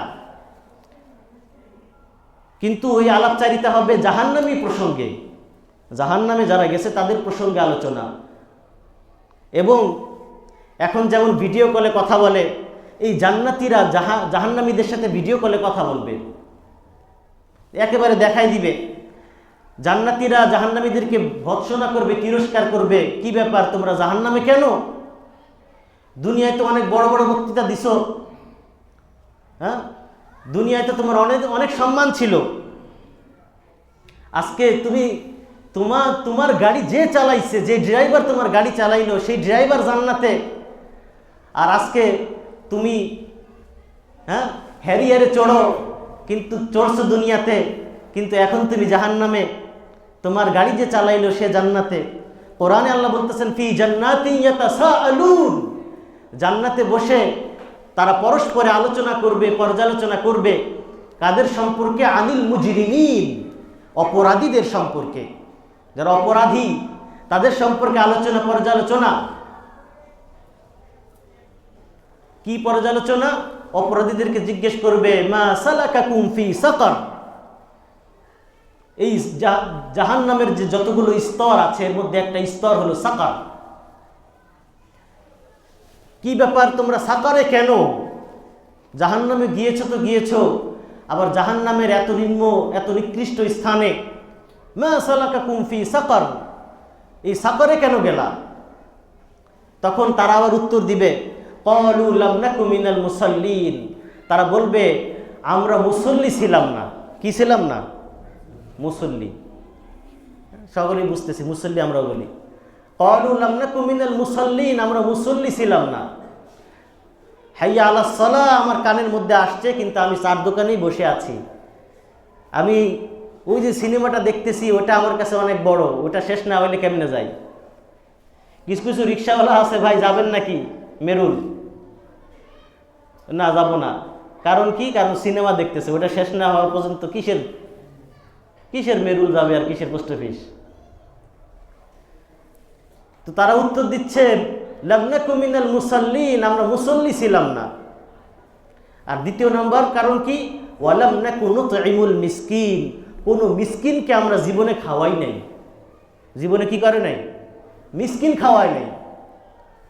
কিন্তু ওই আলাপচারিতা হবে জাহান্নামী প্রসঙ্গে, জাহান্নামে যারা গেছে তাদের প্রসঙ্গে আলোচনা। এবং এখন যেমন ভিডিও কলে কথা বলে, এই জান্নাতীরা জাহান্নামীদের সাথে ভিডিও কলে কথা বলবে, একেবারে দেখাই দিবে। জান্নাতীরা জাহান্নামীদেরকে ভৎসনা করবে, তিরস্কার করবে, কি ব্যাপার তোমরা জাহান্নামে কেন? দুনিয়ায় তো অনেক বড় বড় বক্তৃতা দিছো, হ্যাঁ, দুনিয়ায় তো তোমার অনেক সম্মান ছিল। আজকে তোমার গাড়ি যে চালাইছে, যে ড্রাইভার তোমার গাড়ি চালাইলো, সেই ড্রাইভার জান্নাতে, আর আজকে তুমি হ্যারিয়ারে চড়ো, কিন্তু চড়ছো দুনিয়াতে, কিন্তু এখন তুমি জাহান্নামে। তোমার গাড়ি যে চালাইলো সে জান্নাতে। কোরআনে আল্লাহ বলতেছেন ফি জান্নাতিন ইয়াতাসাআলুন, জান্নাতে বসে তারা পরস্পরে আলোচনা করবে, পর্যালোচনা করবে। কাদের সম্পর্কে? আনিল মুজরিমিন, অপরাধীদের সম্পর্কে। যারা অপরাধী তাদের সম্পর্কে আলোচনা, পর্যালোচনা। কি পর্যালোচনা? অপরাধীদেরকে জিজ্ঞেস করবে মা সালাকাকুম ফি সাকার, এই জাহান্নামের যে যতগুলো স্তর আছে এর মধ্যে একটা স্তর হলো সাকার। কি ব্যাপার তোমরা সাকারে কেন? জাহান্নামে গিয়েছো তো গিয়েছো, আবার জাহান্নামের এত নিম্ন, এত নিকৃষ্ট স্থানে, মা সালাকাকুম ফি সাকার, এই সাকারে কেন গেলা? তখন তারা আবার উত্তর দিবে ক্বালু লাম নাকু মিনাল মুসাল্লিন, তারা বলবে আমরা মুসল্লি ছিলাম না। কি ছিলাম না? মুসল্লি। সকলেই বুঝতেছি, মুসল্লি আমরাও বলি। ক্বালু লাম নাকু মিনাল মুসাল্লিন, আমরা মুসল্লি ছিলাম না। হাইয়া আলাস সালাহ আমার কানের মধ্যে আসছে, কিন্তু আমি চার দোকানেই বসে আছি। আমি ওই যে সিনেমাটা দেখতেছি ওটা আমার কাছে অনেক বড়, ওটা শেষ না হইলে কেমনে যাই। কিছু কিছু রিক্সাওয়ালা আছে, ভাই যাবেন নাকি মেরুল? না, যাব না। কারণ কি? কারণ সিনেমা দেখতেছে, ওটা শেষ না হওয়া পর্যন্ত কিসের মেরুল যাবে আর কিসের পোস্ট অফিস। তো তারা উত্তর দিচ্ছে লাম নাকু মিনাল মুসাল্লিন, আমরা মুসল্লি ছিলাম না। আর দ্বিতীয় নম্বর কারণ কি? ওয়ালাম নাকু নুতঈমুল মিসকিন, কোন মিসকিনকে আমরা জীবনে খাওয়াই নাই। জীবনে কি করে নাই? মিসকিন খাওয়াই নাই,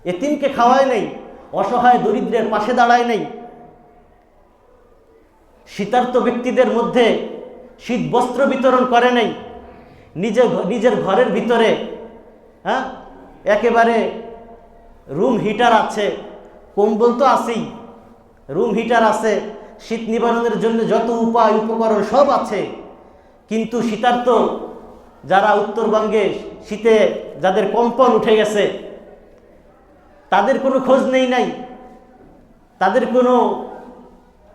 এতিমকে খাওয়াই নাই, অসহায় দরিদ্রের পাশে দাঁড়ায় নাই, শীতার্ত ব্যক্তিদের মধ্যে শীত বস্ত্র বিতরণ করে নাই, নিজের ঘরের ভিতরে একেবারে রুম হিটার আছে, কম্বল তো আছেই, রুম হিটার আছে, শীত নিবারণের জন্য যত উপায় উপকরণ সব আছে, কিন্তু শীতার্ত যারা উত্তরবঙ্গে শীতে যাদের কম্পন উঠে গেছে তাদের কোনো খোঁজ নেই নাই, তাদের কোনো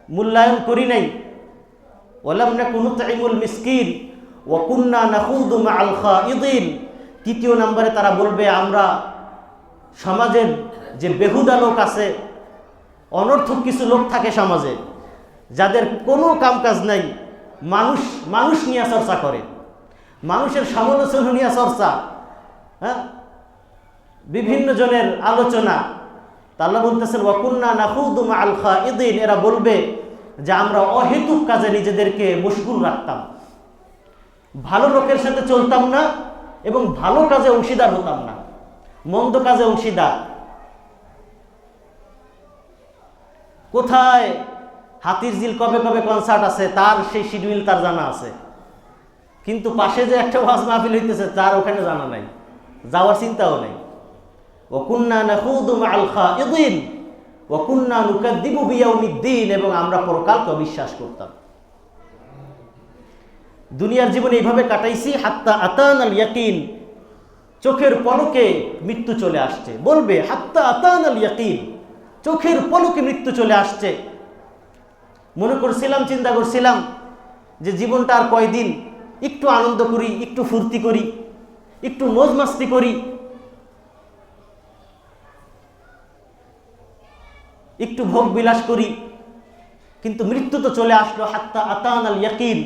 মূল্যায়ন করি নাই। ওয়ালাম নাকু নুতঈমুল মিসকিন ওয়া কুন্না নাখুদু মাআল খাইদিন। তৃতীয় নম্বরে তারা বলবে আমরা সমাজের যে বেহুদা লোক আছে, অনর্থক কিছু লোক থাকে সমাজে, যাদের কোনো কামকাজ নাই, মানুষ নিয়ে চর্চা করে, মানুষের সমালোচনা নিয়ে চর্চা, বিভিন্ন জনের আলোচনা। তা আল্লাহ বলতেছেন ওয়া কুন্না নাখুদু মাআল খাইদিন, এরা বলবে যে আমরা অহেতুক কাজে নিজেদেরকে মশগুল রাখতাম, ভালো লোকের সাথে চলতাম না এবং ভালো কাজে অংশীদার হতাম না, মন্দ কাজে অংশীদার। কোথায় হাতির ঝিল কবে কবে কনসার্ট আছে তার সেই শিডিউল তার জানা আছে, কিন্তু পাশে যে একটা ওয়াজ মাহফিল হইতেছে তার ওখানে জানা নাই, যাওয়ার চিন্তাও নেই। ওয়া কুন্না নাখুদু মাআল খাইদিন ওয়া কুন্না নুকাদ্দিবু বিয়াউমিদ্দিন, এবং আমরা পরকালকে অবিশ্বাস করতাম। দুনিয়ার জীবনে এইভাবে কাটাইছি, হাত্তা আতানাল ইয়াকিন, চোখের পলকে মৃত্যু চলে আসছে। বলবে হাত্তা আতানাল ইয়াকিন, চোখের পলকে মৃত্যু চলে আসছে। মনে করছিলাম, চিন্তা করছিলাম যে জীবনটা আর কয়দিন, একটু আনন্দ করি, একটু ফুর্তি করি, একটু মজ মাস্তি করি, একটু ভোগ বিলাস করি, কিন্তু মৃত্যু তো চলে আসলো। হাত্তা আতানাল ইয়াকিন।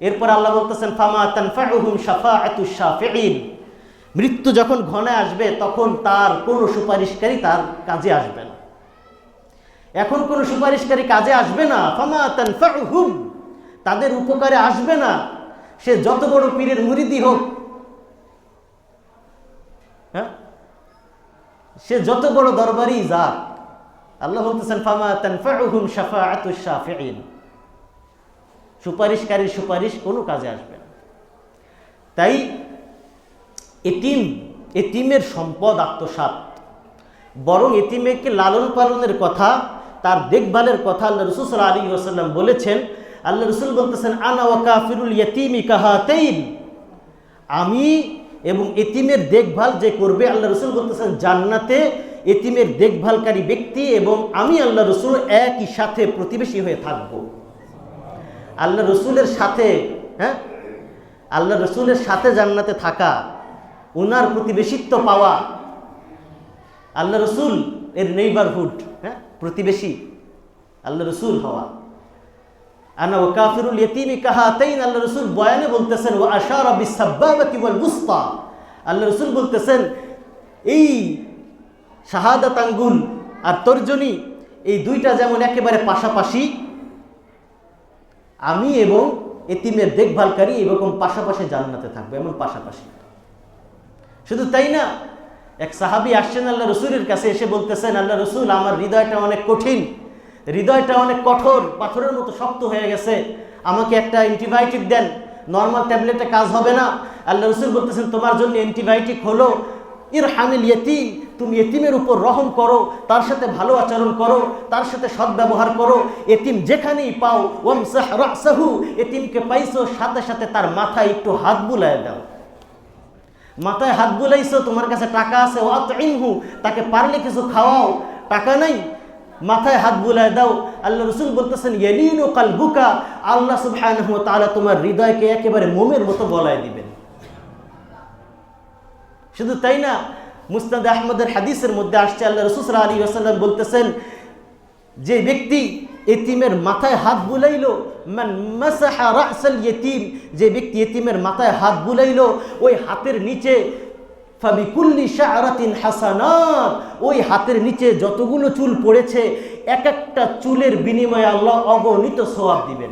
এরপর আল্লাহ বলতেছেন ফামা তানফাউহুম শাফাআতুশ শাফিঈন, মৃত্যু যখন ঘনে আসবে তখন তার কোনো সুপারিশকারী তার কাজে আসবে না। এখন কোনো সুপারিশকারী কাজে আসবে না। ফামা তানফাউহুম, তাদের উপকারে আসবে না, সে যত বড় পীরের মুরিদি হোক, হ্যাঁ, সে যত বড় দরবারি যাক। আল্লাহ বলতেছেন ফামা তানফাউহুম শাফাআতুশ শাফিঈন, সুপারিশকারীর সুপারিশ কোনো কাজে আসবে না। তাই এতিমের সম্পদ আত্মসাৎ, বরং এতিমেকে লালন পালনের কথা, তার দেখভালের কথা আল্লাহ রাসূল সাল্লাল্লাহু আলাইহি ওয়াসাল্লাম বলেছেন। আল্লাহ রাসূল বলতেছেন আনা ওয়া কাফিরুল ইয়াতীমি কাহাতাইন, আমি এবং এতিমের দেখভাল যে করবে, আল্লাহ রাসূল বলতেছেন জান্নাতে এতিমের দেখভালকারী ব্যক্তি এবং আমি আল্লাহ রাসূল একই সাথে প্রতিবেশী হয়ে থাকব। আল্লাহ রসুলের সাথে, হ্যাঁ, আল্লাহ রসুলের সাথে জান্নাতে থাকা, ওনার প্রতিবেশিত্ব পাওয়া, আল্লাহ রসুল এর নেইবারহুড, হ্যাঁ, প্রতিবেশী আল্লাহ রসুল হওয়া। আনা ওয়া কাফিরুল ইয়াতীমি কাহাতাইন, আল্লাহ রসুল বয়ানে বলতেছেন ওয়া আশারা বিসাব্বাবাতি ওয়াল বুসতা, আল্লাহ রসুল বলতেছেন এই শাহাদাত আঙ্গুল আর তর্জনী, এই দুইটা যেমন একেবারে পাশাপাশি, আমি এবং এতিমের দেখভালকারী এরকম পাশাপাশি জান্নাতে থাকবে, এমন পাশাপাশি। শুধু তাই না, এক সাহাবী আসছেন আল্লাহ রসুলের কাছে, এসে বলতেছেন আল্লাহ রসুল আমার হৃদয়টা অনেক কঠিন, হৃদয়টা অনেক কঠোর, পাথরের মতো শক্ত হয়ে গেছে, আমাকে একটা অ্যান্টিবায়োটিক দেন, নর্মাল ট্যাবলেটে কাজ হবে না। আল্লাহ রসুল বলতেছেন তোমার জন্য অ্যান্টিবায়োটিক হলো ইরহামিল ইয়াতীম, তুমি এতিমের উপর রহম করো, তার সাথে ভালো আচরণ করো, তার সাথে সদ্ব্যবহার করো। এতিম যেখানেই পাও ওয়ামসাহ রাসাহু, এতিমকে পাইছো সাথে সাথে তার মাথায় একটু হাত বুলায় দাও। মাথায় হাত বুলাইছো, তোমার কাছে টাকা আছে, ওয়াতইমহু, তাকে পারলে কিছু খাওয়াও, টাকা নাই, মাথায় হাত বুলায় দাও। আল্লাহ রসুল বলতেছেন ইয়ালিনু কালবুকা, আল্লাহ সুবহানাহু ওয়া তাআলা তোমার হৃদয়কে একেবারে মোমের মতো গলায় দিবেন। শুধু তাই না, মুসনাদ আহমদের হাদিসের মধ্যে আসছে আল্লাহ রাসূল সাল্লাল্লাহু আলাইহি ওয়াসাল্লাম বলতেছেন যে ব্যক্তি এতিমের মাথায় হাত বুলাইলো, মান মাসাহা রাসাল ইয়াতীম, যে ব্যক্তি এতিমের মাথায় হাত বুলাইলো, ওই হাতের নিচে ফাবিকুল্লি শাআরাতিন হাসানাত, ওই হাতের নিচে যতগুলো চুল পড়েছে এক একটা চুলের বিনিময়ে আল্লাহ অগণিত সওয়াব দিবেন।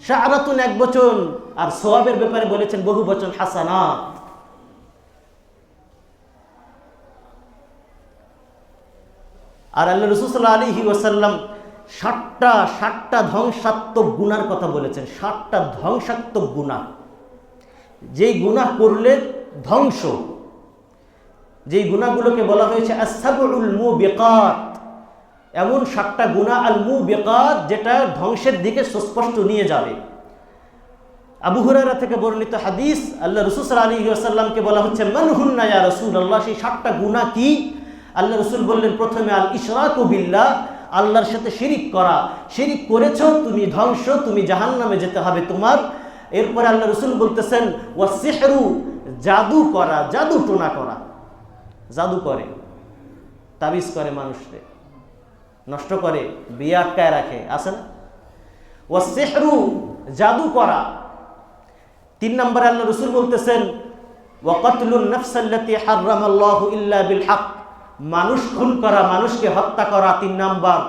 শাআরাতুন এক বচন, আর সওয়াবের ব্যাপারে বলেছেন বহু বচন হাসানাত। আর আল্লাহ রাসূল সাল্লাল্লাহু আলাইহি ওয়াসাল্লাম 60টা ধ্বংসাত্মক গুনার কথা বলেছেন। 60টা ধ্বংসাত্মক গুনাহ, যেই গুনাহ করলে ধ্বংস, যেই গুনাহগুলোকে বলা হয়েছে আস-সাবউল মুবিকাত, এমন 60টা গুনাহ আল মুবিকাত যেটা ধ্বংসের দিকে সুস্পষ্ট নিয়ে যাবে। আবু হুরায়রা থেকে বর্ণিত হাদিস, আল্লাহ রাসূল সাল্লাল্লাহু আলাইহি ওয়াসাল্লামকে বলা হচ্ছে মান হুন্না ইয়া রাসূলুল্লাহ, সেই 60টা গুনাহ কি? আল্লাহ রসুল বললেন প্রথমে আল ইশরাকু বিল্লাহ, আল্লাহর সাথে শিরিক করা, শিরিক করেছো তুমি ধ্বংস, তুমি জাহান্নামে যেতে হবে তোমার। এরপরে আল্লাহ রসুল বলতেছেন ওয়া সিহরু, জাদু করা, জাদু টোনা করা, জাদু করে, তাবিজ করে, মানুষকে নষ্ট করে, বিয়ে আটকায় রাখে, আছে না? ওয়া সিহরু, জাদু করা। 3 নম্বরে আল্লাহ রসুল বলতেছেন ওয়া কাতলুন নাফসাল্লাতী হারামাল্লাহু ইল্লা বিল হক, মানুষ খুন করা, মানুষকে হত্যা করা 3 নাম্বার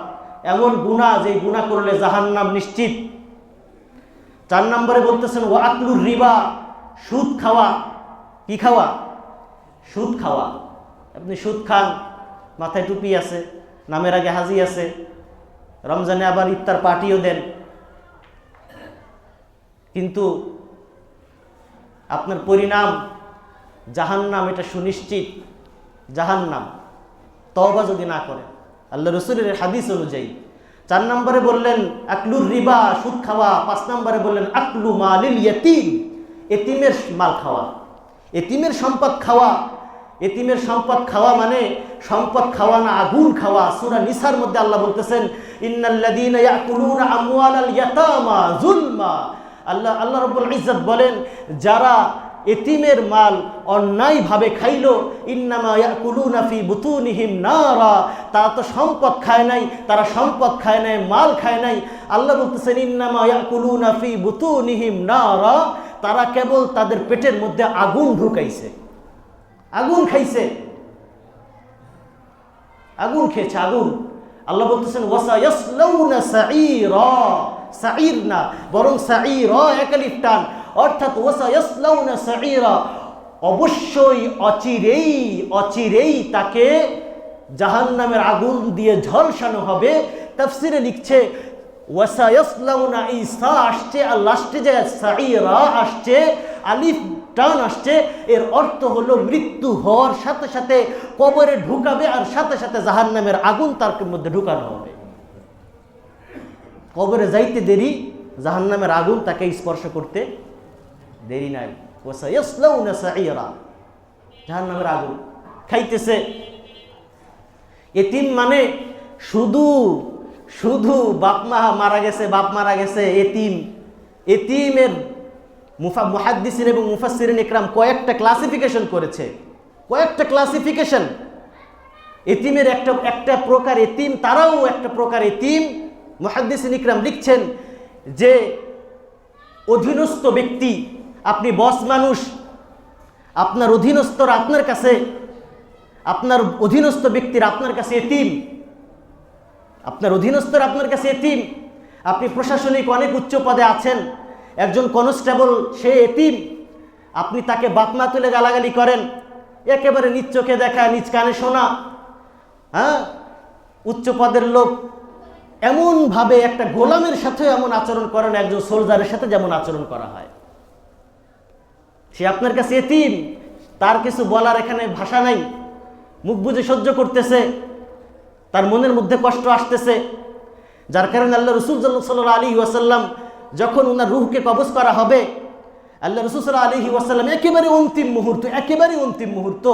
এমন গুনাহ যে গুনাহ করলে জাহান্নাম নিশ্চিত। 4 নম্বরে বলতেছেন ওয়া আকলুর রিবা, সুদ খাওয়া। কি খাওয়া? সুদ খাওয়া। আপনি সুদ খান, মাথায় টুপি আছে, নামের আগে হাজি আছে, রমজানে আবার ইফতার পার্টিও দেন, কিন্তু আপনার পরিণাম জাহান্নাম এটা সুনিশ্চিত, জাহান্নাম, তওবা যদি না করে। আল্লাহ রসুলের হাদিস অনুযায়ী 4 নম্বরে বললেন আকলুর রিবা, সুদ খাওয়া। 5 নম্বরে বললেন আকলু মালিল ইয়াতীম, এতিমের মাল খাওয়া, এতিমের সম্পদ খাওয়া। এতিমের সম্পদ খাওয়া মানে সম্পদ খাওয়া না, আগুন খাওয়া। সূরা নিসার মধ্যে আল্লাহ বলতেছেন ইন্নাল্লাযীনা ইয়াকুলুনা আমওয়ালাল ইয়াতামা যুলমা। আল্লাহ রাব্বুল ইজ্জত বলেন যারা এতিমের মাল অন্যায়ভাবে খাইল, ইন্নামা ইয়াকুলুনা ফি বুতুনিহিম নারা, তারা তো সম্পদ খায় নাই, তারা সম্পদ খায় নাই, মাল খায় নাই। আল্লাহ বলতেছেন ইন্নামা ইয়াকুলুনা ফি বুতুনিহিম নারা, তারা কেবল তাদের পেটের মধ্যে আগুন ঢুকাইছে, আগুন খাইছে, আগুন খেয়েছে, আগুন। আল্লাহ বলতেছেন ওয়াসায়াসলাউনা সাঈরা, সাঈর না বরং সাঈরা একালিফ টান, অর্থাৎ ওয়াসায়াসলাউনা সাঈরা, অবশ্যই অচিরেই অচিরেই তাকে জাহান্নামের আগুন দিয়ে ঝলসানো হবে। তাফসিরে লিখছে ওয়াসায়াসলাউনা, ঈসা আসছে আর লাস্টে যে সাঈরা আসছে, আলিফ টান আসছে, এর অর্থ হলো মৃত্যু হওয়ার সাথে সাথে কবরে ঢুকাবে আর সাথে সাথে জাহান্নামের আগুন তার মধ্যে ঢুকানো হবে। কবরে যাইতে দেরি, জাহান্নামের আগুন তাকে স্পর্শ করতে দেরি নাই। ওয়াসায়াসলাউনা সাঈরা, জাহান্নামের আগুন খাইতেছে। এতিম মানে শুধু শুধু বাপ মা মারা গেছে, বাপ মারা গেছে, এতিম। এতিমের মুহাদ্দিসিন এবং মুফাসসিরিন ইকরাম কয়েকটা ক্লাসিফিকেশন করেছে, কয়েকটা ক্লাসিফিকেশন। এতিমের একটা প্রকার এতিম, তারাও একটা প্রকার এতিম। মুহাদ্দিসিন ইকরাম লিখছেন যে অধীনস্থ ব্যক্তি, আপনি বস মানুষ, আপনার অধীনস্থরা আপনার কাছে, আপনার অধীনস্থ ব্যক্তির আপনার কাছে এতিম, আপনার অধীনস্থরা আপনার কাছে এতিম। আপনি প্রশাসনিক অনেক উচ্চ পদে আছেন, একজন কনস্টেবল সে এতিম, আপনি তাকে বাপমা তুলে গালাগালি করেন, একেবারে নিজ চোখে দেখা, নিজ কানে শোনা। হ্যাঁ, উচ্চ পদের লোক এমনভাবে একটা গোলামের সাথে এমন আচরণ করেন, একজন সোলজারের সাথে যেমন আচরণ করা হয়। সে আপনার কাছে এতিম, তার কিছু বলার এখানে ভাষা নাই, মুখ বুজে সহ্য করতেছে, তার মনের মধ্যে কষ্ট আসতেছে। যার কারণে আল্লাহ রাসূল সাল্লাল্লাহু আলাইহি ওয়াসাল্লাম যখন ওনার রূহকে কবজ করা হবে, আল্লাহ রাসূল সাল্লাল্লাহু আলাইহি ওয়াসাল্লাম একেবারে অন্তিম মুহূর্ত, একেবারে অন্তিম মুহূর্ত,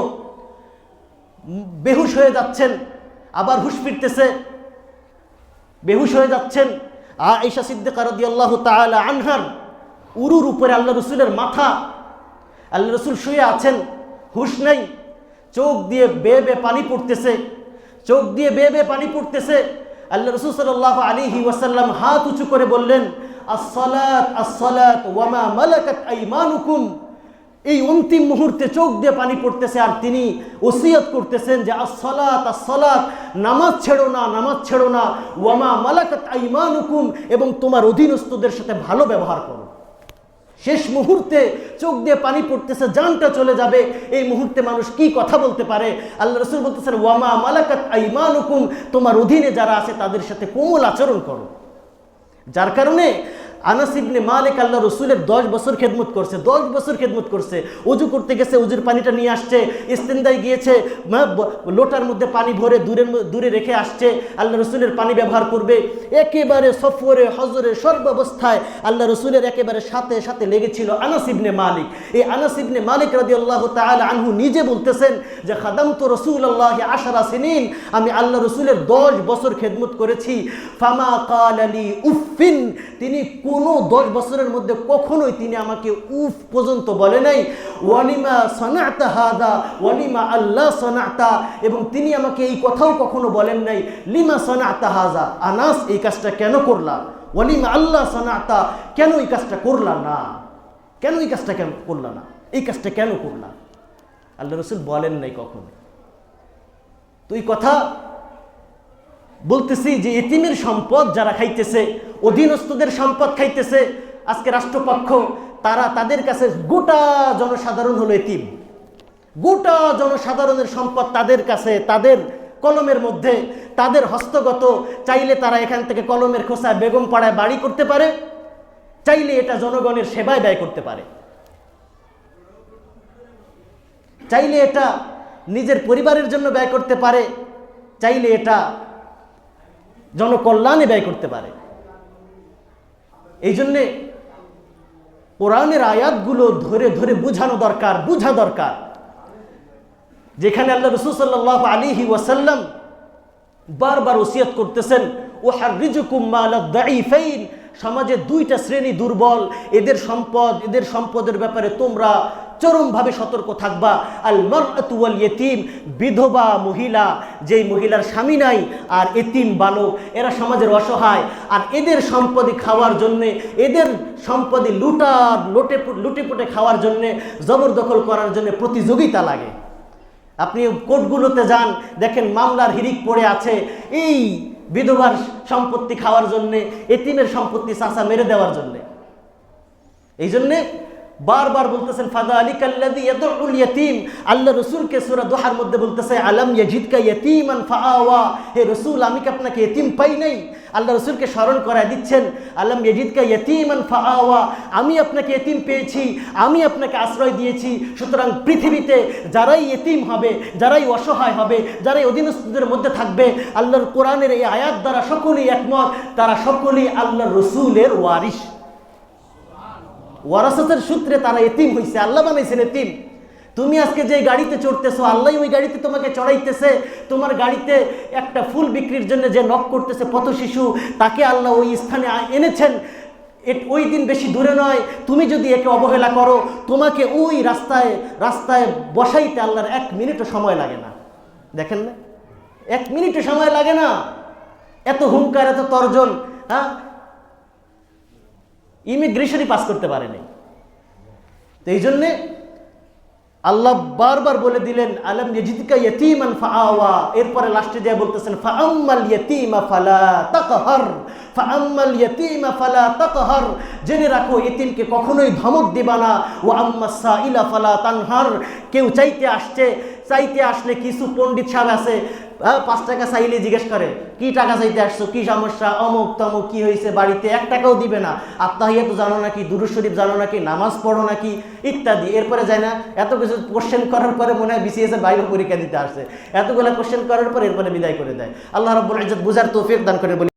বেহুশ হয়ে যাচ্ছেন, আবার হুঁশ ফিরতেছে, বেহুশ হয়ে যাচ্ছেন। আয়েশা সিদ্দিকা রাদিয়াল্লাহু তাআলা আনহার উরুর উপরে আল্লাহ রাসূলের মাথা, আল্লাহ রাসূল শুয়ে আছেন, হুঁশ নেই, চোখ দিয়ে বেয়ে বেয়ে পানি পড়তেছে, চোখ দিয়ে বেয়ে বেয়ে পানি পড়তেছে। আল্লাহ রাসূল সাল্লাল্লাহু আলাইহি ওয়াসাল্লাম হাত উঁচু করে বললেন আসসালাত আসসালাত ওয়া মা মালাকাত আইমানুকুম। এই অন্তিম মুহূর্তে চোখ দিয়ে পানি পড়তেছে আর তিনি ওসিয়ত করতেছেন যে আসসালাত আসসালাত, নামাজ ছেড়ো না, নামাজ ছেড়ো না, ওয়া মা মালাকাত আইমানুকুম, এবং তোমার অধীনস্থদের সাথে ভালো ব্যবহার করো। শেষ মুহূর্তে চোখ দিয়ে পানি পড়তেছে, জানটা চলে যাবে, এই মুহূর্তে মানুষ কি কথা বলতে পারে? আল্লাহ রাসূল বলতেছেন ওয়া মা মালাকাত আইমানুকুম, তোমার অধীনে যারা আছে তাদের সাথে কোমল আচরণ করো। যার কারণে আনাস ইবনে মালিক আল্লাহ রসুলের 10 বছর খেদমত করছে, 10 বছর খেদমত করছে। উজু করতে গেছে, উজুর পানিটা নিয়ে আসছে, ইস্তেনদায় গিয়েছে, লোটার মধ্যে পানি ভরে দূরে রেখে আসছে, আল্লাহ রসুলের পানি ব্যবহার করবে। একেবারে সফরে হজরে সর্বাবস্থায় আল্লাহ রসুলের একেবারে সাথে সাথে লেগেছিল আনাস ইবনে মালিক। এই আনাস ইবনে মালিক রাদিয়াল্লাহু তাআলা আনহু নিজে বলতেছেন যে খাদামতু রাসূলুল্লাহ 10 সিনিন, আমি আল্লাহ রসুলের 10 বছর খেদমত করেছি। ফামা ক্বালা লি উফিন, তিনি কোনো 10 বছরের মধ্যে কখনোই তিনি আমাকে উফ পর্যন্ত বলে নাই। ওয়ালিমা সানাতা হাদা ওয়ালিমা আল্লাহ সানাতা, এবং তিনি আমাকে এই কথাও কখনো বলেন নাই লিমা সানাতা হাজা, আনাস এই কাজটা কেন করলা, ওয়ালিমা আল্লাহ সানাতা, কেন এই কাজটা করলা না, কেন এই কাজটা কেন করলা না, এই কাজটা কেন করলা, আল্লাহ রাসূল বলেন নাই কখনো। তো এই কথা বলতেছি যে এতিমের সম্পদ যারা খাইতেছে, অধীনস্থদের সম্পদ খাইতেছে, আজকে রাষ্ট্রপক্ষ তারা তাদের কাছে গোটা জনসাধারণ হলো এতিম, গোটা জনসাধারণের সম্পদ তাদের কাছে, তাদের কলমের মধ্যে, তাদের হস্তগত। চাইলে তারা এখান থেকে কলমের খোসায় বেগম পাড়ায় বাড়ি করতে পারে, চাইলে এটা জনগণের সেবায় ব্যয় করতে পারে। চাইলে এটা নিজের পরিবারের জন্য ব্যয় করতে পারে, চাইলে এটা জনকল্যাণে ব্যয় করতে পারে। এই জন্যে কোরআনের আয়াতগুলো ধরে ধরে বুঝানো দরকার, বুঝা দরকার। যেখানে আল্লাহ রাসূল সাল্লাল্লাহু আলাইহি ওয়াসাল্লাম বারবার ওসিয়ত করতেছেন, ওয়াহরিজুকুম মালাদ দাঈফাইন, সমাজে দুইটা শ্রেণী দুর্বল, এদের সম্পদের ব্যাপারে তোমরা চরমভাবে সতর্ক থাকবা। আল মারআতু ওয়াল ইয়তীম, বিধবা মহিলা, যেই মহিলার স্বামী নাই, আর এতিম বালক, এরা সমাজের অসহায়। আর এদের সম্পত্তি খাওয়ার জন্যে, এদের সম্পত্তি লুটেপুটে খাওয়ার জন্যে, জবরদখল করার জন্য প্রতিযোগিতা লাগে। আপনি কোর্টগুলোতে যান, দেখেন মামলার হিড়িক পড়ে আছে এই বিধবার সম্পত্তি খাওয়ার জন্যে, এতিমের সম্পত্তি চাচা মেরে দেওয়ার জন্যে। এই জন্যে বারবার বলতেছেন ফাযালিকাল্লাযী ইয়াদউল ইয়াতীম। আল্লাহ রাসূলকে সূরা দুহার মধ্যে বলতেছে আলাম ইয়াজিদকা ইয়াতীমান ফাআওয়া, হে রাসূল আমি কি আপনাকে এতিম পাই নাই? আল্লাহ রাসূলকে স্মরণ করায় দিচ্ছেন আলাম ইয়াজিদকা ইয়াতীমান ফাআওয়া, আমি আপনাকে এতিম পেয়েছি, আমি আপনাকে আশ্রয় দিয়েছি। সুতরাং পৃথিবীতে যারাই এতিম হবে, যারাই অসহায় হবে, যারাই অধীনস্থদের মধ্যে থাকবে, আল্লাহর কোরআনের এই আয়াত দ্বারা সকলেই একমত, তারা সকলেই আল্লাহর রাসূলের ওয়ারিস। ওয়ারাসাতের সূত্রে তারা এতিম হইছে, আল্লাহ বানাইছেন এতিম। তুমি আজকে যে গাড়িতে চড়তেছো, আল্লাহ ওই গাড়িতে তোমাকে চড়াইতেছে। তোমার গাড়িতে একটা ফুল বিক্রির জন্য যে নক করতেছে পথ শিশু, তাকে আল্লাহ ওই স্থানে এনেছেন। ওই দিন বেশি দূরে নয়, তুমি যদি একে অবহেলা করো, তোমাকে ওই রাস্তায় বসাইতে আল্লাহর 1 মিনিটও সময় লাগে না। দেখেন না, 1 মিনিটও সময় লাগে না। এত হুঙ্কার, এত তর্জন, হ্যাঁ, ইমিগ্রেশনই পাস করতে পারেনি। তো এই জন্যে আল্লাহ বারবার বলে দিলেন আলাম ইয়াজিদকা ইয়াতীমান ফাআওয়া, এরপরে লাস্টে দিয়ে বলতেছেন ফাআম্মাল ইয়াতীমা ফালা তাকহার, ফাআম্মাল ইয়াতীমা ফালা তাকহার, জেনে রাখো এতিমকে কখনোই ধমক দিবা না। ওয়া আম্মাস সাইলা ফালা তানহার, কেউ চাইতে আসলে কিছু পণ্ডিত সাহেব আছে 5 টাকা চাইলে জিজ্ঞেস করে কি টাকা চাইতে আসছো, কি সমস্যা, অমুক তমুক, কি হয়েছে বাড়িতে, 1 টাকাও দিবে না। আত্তাহিয়াত জানো নাকি, দুরূদ শরীফ জানো নাকি, নামাজ পড়ো নাকি, ইত্যাদি। এরপরে যায় না, এত কিছু কোশ্চেন করার পরে মনে হয় বিসিএস এর বাইরে পরীক্ষা দিতে আসছে, এতগুলো কোশ্চেন করার পর এরপরে বিদায় করে দেয়। আল্লাহ রাব্বুল ইজ্জত বুঝার তৌফিক দান করে।